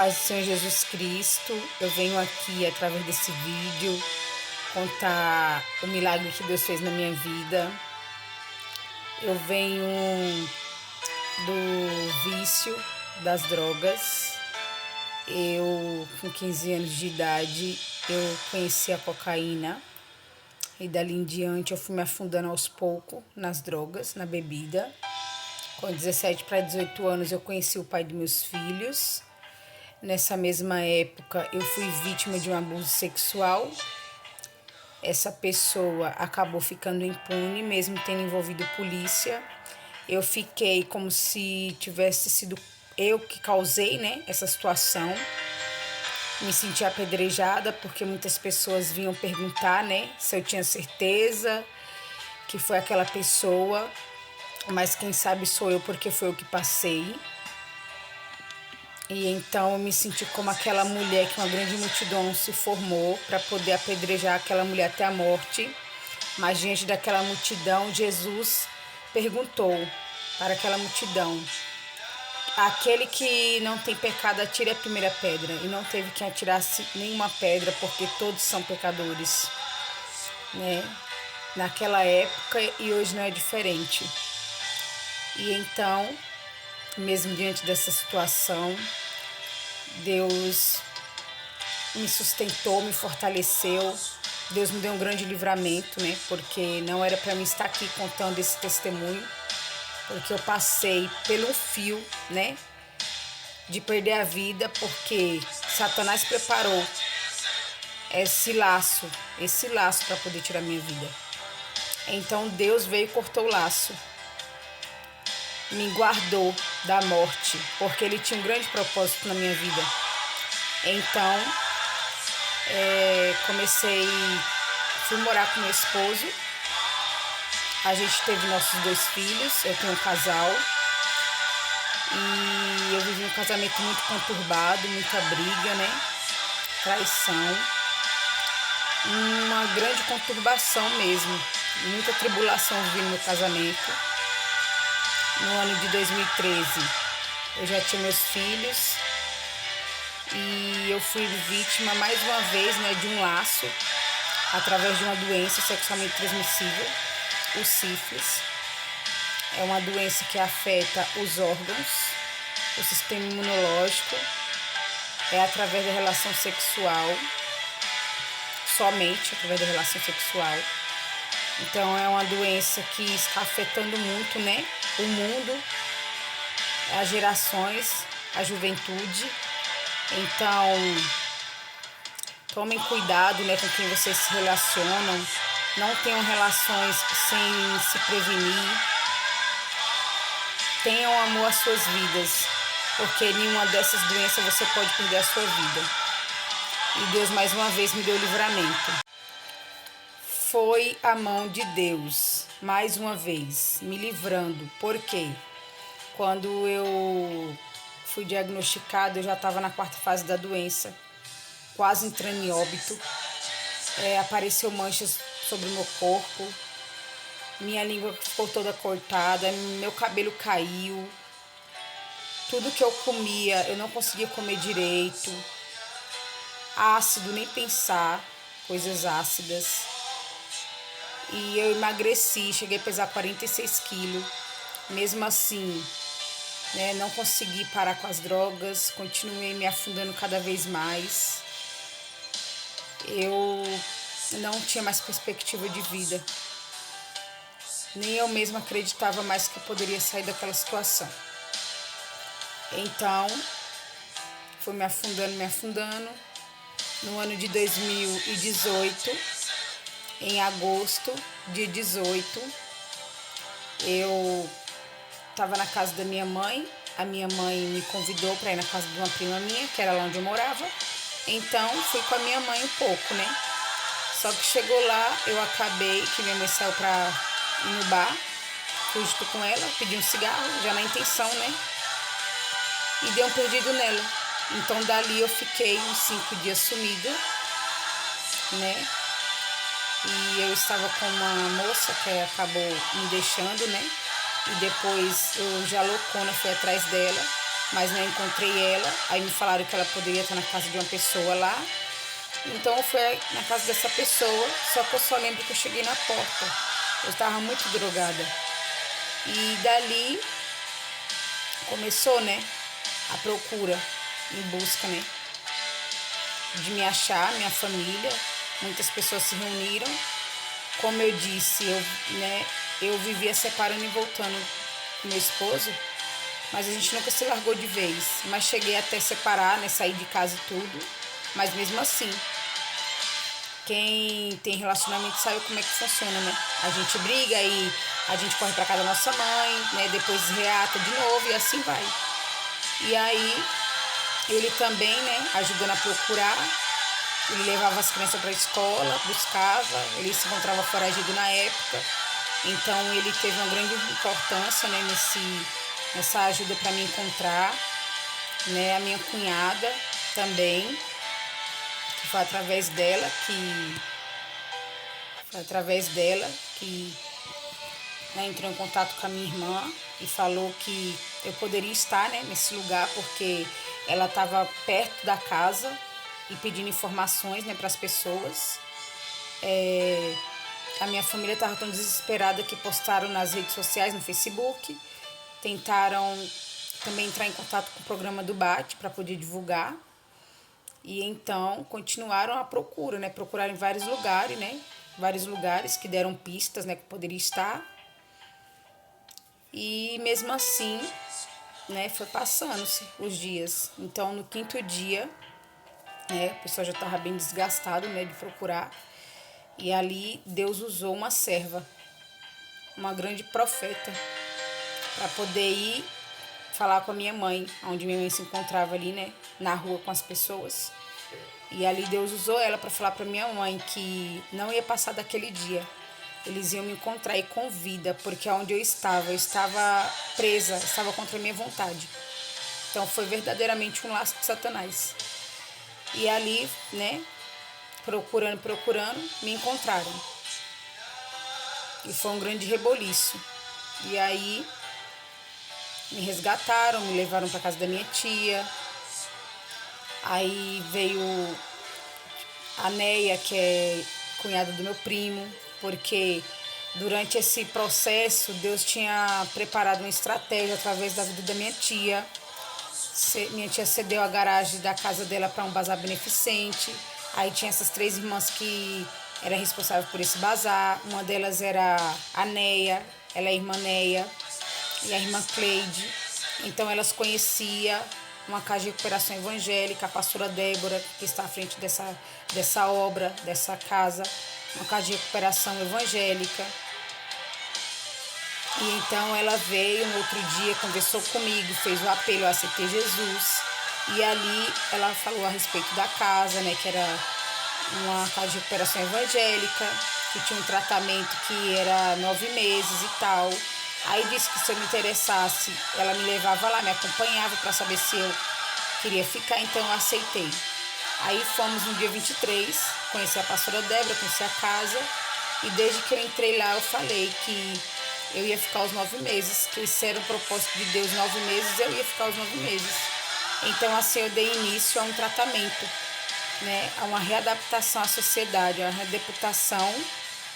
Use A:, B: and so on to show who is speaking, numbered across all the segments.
A: Paz do Senhor Jesus Cristo, eu venho aqui através desse vídeo contar o milagre que Deus fez na minha vida. Eu venho do vício das drogas. Eu, com 15 anos de idade, eu conheci a cocaína e dali em diante eu fui me afundando aos poucos nas drogas, na bebida. Com 17 para 18 anos eu conheci o pai dos meus filhos. Nessa mesma época, eu fui vítima de um abuso sexual. Essa pessoa acabou ficando impune, mesmo tendo envolvido polícia. Eu fiquei como se tivesse sido eu que causei, né, essa situação. Me senti apedrejada porque muitas pessoas vinham perguntar, né, se eu tinha certeza que foi aquela pessoa. Mas quem sabe sou eu, porque foi eu que passei. E então eu me senti como aquela mulher que uma grande multidão se formou para poder apedrejar aquela mulher até a morte. Mas diante daquela multidão, Jesus perguntou para aquela multidão: aquele que não tem pecado, atire a primeira pedra. E não teve quem atirasse nenhuma pedra, porque todos são pecadores, né? Naquela época, e hoje não é diferente. E então, mesmo diante dessa situação, Deus me sustentou, me fortaleceu. Deus me deu um grande livramento, né? Porque não era para mim estar aqui contando esse testemunho, porque eu passei pelo fio, né? De perder a vida, porque Satanás preparou esse laço para poder tirar minha vida. Então Deus veio e cortou o laço, me guardou da morte, porque Ele tinha um grande propósito na minha vida. Então, fui morar com meu esposo. A gente teve nossos 2 filhos, eu tenho um casal. E eu vivi um casamento muito conturbado, muita briga, né? Traição. Uma grande conturbação mesmo. Muita tribulação vivi no meu casamento. No ano de 2013, eu já tinha meus filhos. E eu fui vítima mais uma vez, né, de um laço através de uma doença sexualmente transmissível, o sífilis. É uma doença que afeta os órgãos, o sistema imunológico. É através da relação sexual, somente através da relação sexual. Então é uma doença que está afetando muito, né, o mundo, as gerações, a juventude. Então, tomem cuidado, né, com quem vocês se relacionam. Não tenham relações sem se prevenir. Tenham amor às suas vidas, porque nenhuma dessas doenças você pode perder a sua vida. E Deus mais uma vez me deu livramento. Foi a mão de Deus, mais uma vez, me livrando. Por quê? Quando eu fui diagnosticada, eu já estava na 4ª fase da doença, quase entrando em óbito. Apareceu manchas sobre o meu corpo, minha língua ficou toda cortada, meu cabelo caiu, tudo que eu comia eu não conseguia comer direito, ácido, nem pensar, coisas ácidas. E eu emagreci, cheguei a pesar 46 quilos, mesmo assim, né, não consegui parar com as drogas, continuei me afundando cada vez mais. Eu não tinha mais perspectiva de vida. Nem eu mesma acreditava mais que eu poderia sair daquela situação. Então, fui me afundando, me afundando. No ano de 2018, em agosto, dia 18, eu estava na casa da minha mãe. A minha mãe me convidou para ir na casa de uma prima minha, que era lá onde eu morava. Então, fui com a minha mãe um pouco, né? Só que chegou lá, eu acabei, que minha mãe saiu para ir no bar. Fui junto com ela, pedi um cigarro, já na intenção, né? E dei um perdido nela. Então, dali eu fiquei uns 5 dias sumida, né? E eu estava com uma moça que acabou me deixando, né? E depois eu já loucona fui atrás dela. mas não encontrei ela. Aí me falaram que ela poderia estar na casa de uma pessoa lá. Então eu fui na casa dessa pessoa, só que eu só lembro que eu cheguei na porta. Eu estava muito drogada. E dali começou, né, a procura em busca, né, de me achar, minha família. Muitas pessoas se reuniram. Como eu disse, eu vivia separando e voltando com meu esposo, mas a gente nunca se largou de vez. Mas cheguei até separar, né, sair de casa e tudo. Mas mesmo assim, quem tem relacionamento sabe como é que funciona, né? A gente briga e a gente corre pra casa da nossa mãe, né? Depois reata de novo e assim vai. E aí, ele também, né, ajudando a procurar. Ele levava as crianças pra escola, buscava. Ele se encontrava foragido na época. Então, ele teve uma grande importância, né, nessa ajuda para me encontrar. Né? A minha cunhada também, que foi através dela que né, entrou em contato com a minha irmã e falou que eu poderia estar, né, nesse lugar porque ela estava perto da casa e pedindo informações, né, para as pessoas. A minha família estava tão desesperada que postaram nas redes sociais, no Facebook, tentaram também entrar em contato com o programa do BAT para poder divulgar. E então continuaram a procura, né? Procuraram em vários lugares, né? Vários lugares que deram pistas, né? Que poderia estar. E mesmo assim, né? Foi passando-se os dias. Então no quinto dia, né? A pessoa já estava bem desgastada, né? De procurar. E ali Deus usou uma serva, uma grande profeta, para poder ir falar com a minha mãe, onde minha mãe se encontrava ali, né? Na rua com as pessoas. E ali Deus usou ela para falar para minha mãe que não ia passar daquele dia. Eles iam me encontrar e com vida, porque onde eu estava presa, estava contra a minha vontade. Então foi verdadeiramente um laço de Satanás. E ali, né, procurando, me encontraram. E foi um grande reboliço. E aí me resgataram, me levaram para casa da minha tia. Aí veio a Neia, que é cunhada do meu primo, porque durante esse processo Deus tinha preparado uma estratégia através da vida da minha tia. Minha tia cedeu a garagem da casa dela para um bazar beneficente. Aí tinha essas 3 irmãs que eram responsáveis por esse bazar. Uma delas era a Neia, ela é a irmã Neia, e a irmã Cleide. Então elas conheciam uma casa de recuperação evangélica, a pastora Débora, que está à frente dessa obra, dessa casa, uma casa de recuperação evangélica. E então ela veio no outro dia, conversou comigo, fez o apelo, eu aceitei Jesus. E ali ela falou a respeito da casa, né, que era uma casa de recuperação evangélica, que tinha um tratamento que era 9 meses e tal. Aí disse que se eu me interessasse, ela me levava lá, me acompanhava para saber se eu queria ficar, então eu aceitei. Aí fomos no dia 23, conheci a pastora Débora, conheci a casa, e desde que eu entrei lá eu falei que eu ia ficar os 9 meses, que esse era o propósito de Deus, 9 meses, eu ia ficar os 9 meses. Então assim eu dei início a um tratamento, né, a uma readaptação à sociedade, a uma readaptação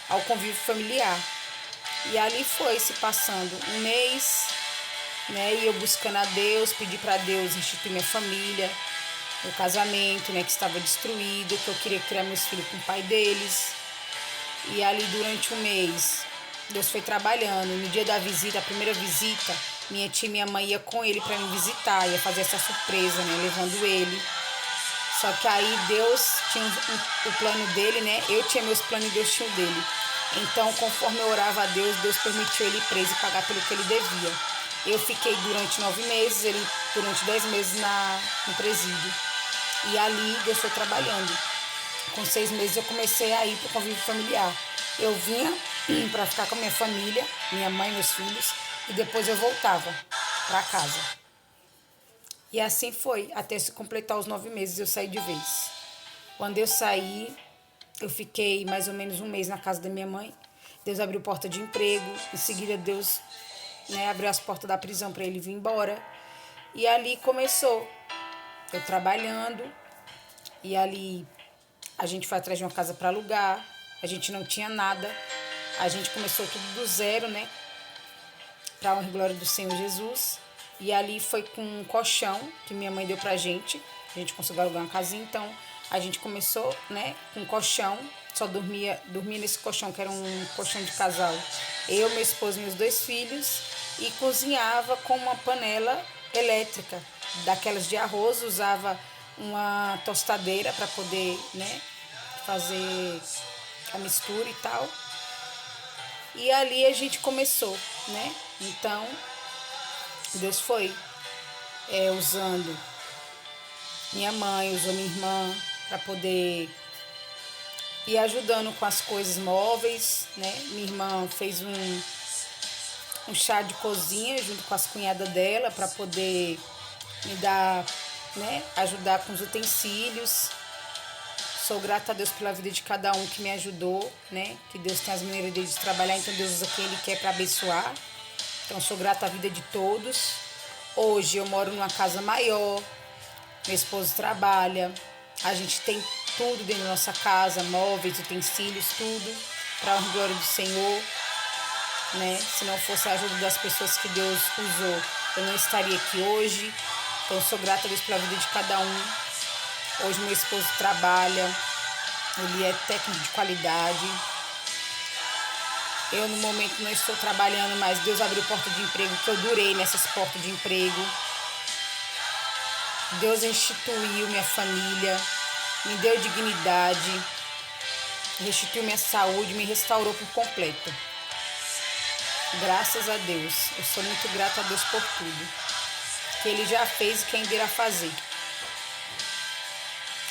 A: ao convívio familiar. E ali foi se passando um mês, né, e eu buscando a Deus, pedi para Deus instituir minha família, meu casamento, né, que estava destruído, que eu queria criar meus filhos com o pai deles. E ali durante um mês, Deus foi trabalhando. No dia da visita, a primeira visita, minha tia e minha mãe ia com ele para me visitar, ia fazer essa surpresa, né, levando ele. Só que aí Deus tinha o plano dele, né, eu tinha meus planos e Deus tinha o dele. Então, conforme eu orava a Deus, Deus permitiu ele ir preso e pagar pelo que ele devia. Eu fiquei durante 9 meses, ele durante 10 meses no presídio. E ali Deus foi trabalhando. Com 6 meses eu comecei a ir para o convívio familiar. Eu vinha para ficar com a minha família, minha mãe, meus filhos, e depois eu voltava para casa. E assim foi, até se completar os 9 meses eu saí de vez. Quando eu saí, eu fiquei mais ou menos um mês na casa da minha mãe. Deus abriu porta de emprego. Em seguida, Deus, né, abriu as portas da prisão para ele vir embora. E ali começou, eu trabalhando, e ali a gente foi atrás de uma casa para alugar, a gente não tinha nada, a gente começou tudo do zero, né? Para a honra e glória do Senhor Jesus. E ali foi com um colchão que minha mãe deu pra gente. A gente conseguiu alugar uma casinha, então a gente começou, né, com um colchão. Só dormia nesse colchão, que era um colchão de casal. Eu, meu esposo e meus 2 filhos. E cozinhava com uma panela elétrica, daquelas de arroz. Usava uma tostadeira para poder, né, fazer a mistura e tal. E ali a gente começou, né? Então, Deus foi usando minha mãe, usou minha irmã para poder ir ajudando com as coisas móveis, né? Minha irmã fez um chá de cozinha junto com as cunhadas dela para poder me dar, né? Ajudar com os utensílios. Sou grata a Deus pela vida de cada um que me ajudou, né? Que Deus tem as maneiras dele de trabalhar, então Deus usa quem Ele quer para abençoar. Então sou grata à vida de todos. Hoje eu moro numa casa maior, meu esposo trabalha, a gente tem tudo dentro da nossa casa, móveis, utensílios, tudo, para a glória do Senhor, né? Se não fosse a ajuda das pessoas que Deus usou, eu não estaria aqui hoje. Então sou grata a Deus pela vida de cada um. Hoje meu esposo trabalha, ele é técnico de qualidade. Eu no momento não estou trabalhando, mas Deus abriu porta de emprego, que eu durei nessas portas de emprego. Deus restituiu minha família, me deu dignidade, restituiu minha saúde, me restaurou por completo. Graças a Deus, eu sou muito grata a Deus por tudo que Ele já fez e que ainda irá fazer.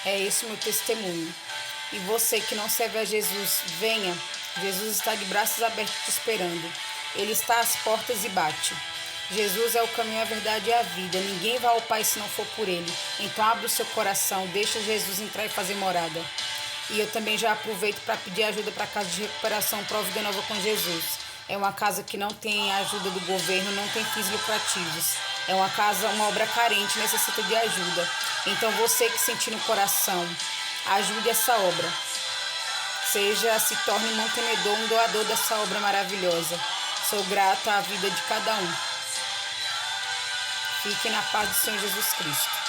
A: É esse o meu testemunho. E você que não serve a Jesus, venha. Jesus está de braços abertos te esperando. Ele está às portas e bate. Jesus é o caminho, a verdade e a vida. Ninguém vai ao Pai se não for por Ele. Então abra o seu coração, deixa Jesus entrar e fazer morada. E eu também já aproveito para pedir ajuda para a Casa de Recuperação Prova Vida Nova com Jesus. É uma casa que não tem ajuda do governo, não tem fins lucrativos. É uma casa, uma obra carente, necessita de ajuda. Então você que sentir no coração, ajude essa obra. Se torne um mantenedor, um doador dessa obra maravilhosa. Sou grata à vida de cada um. Fique na paz do Senhor Jesus Cristo.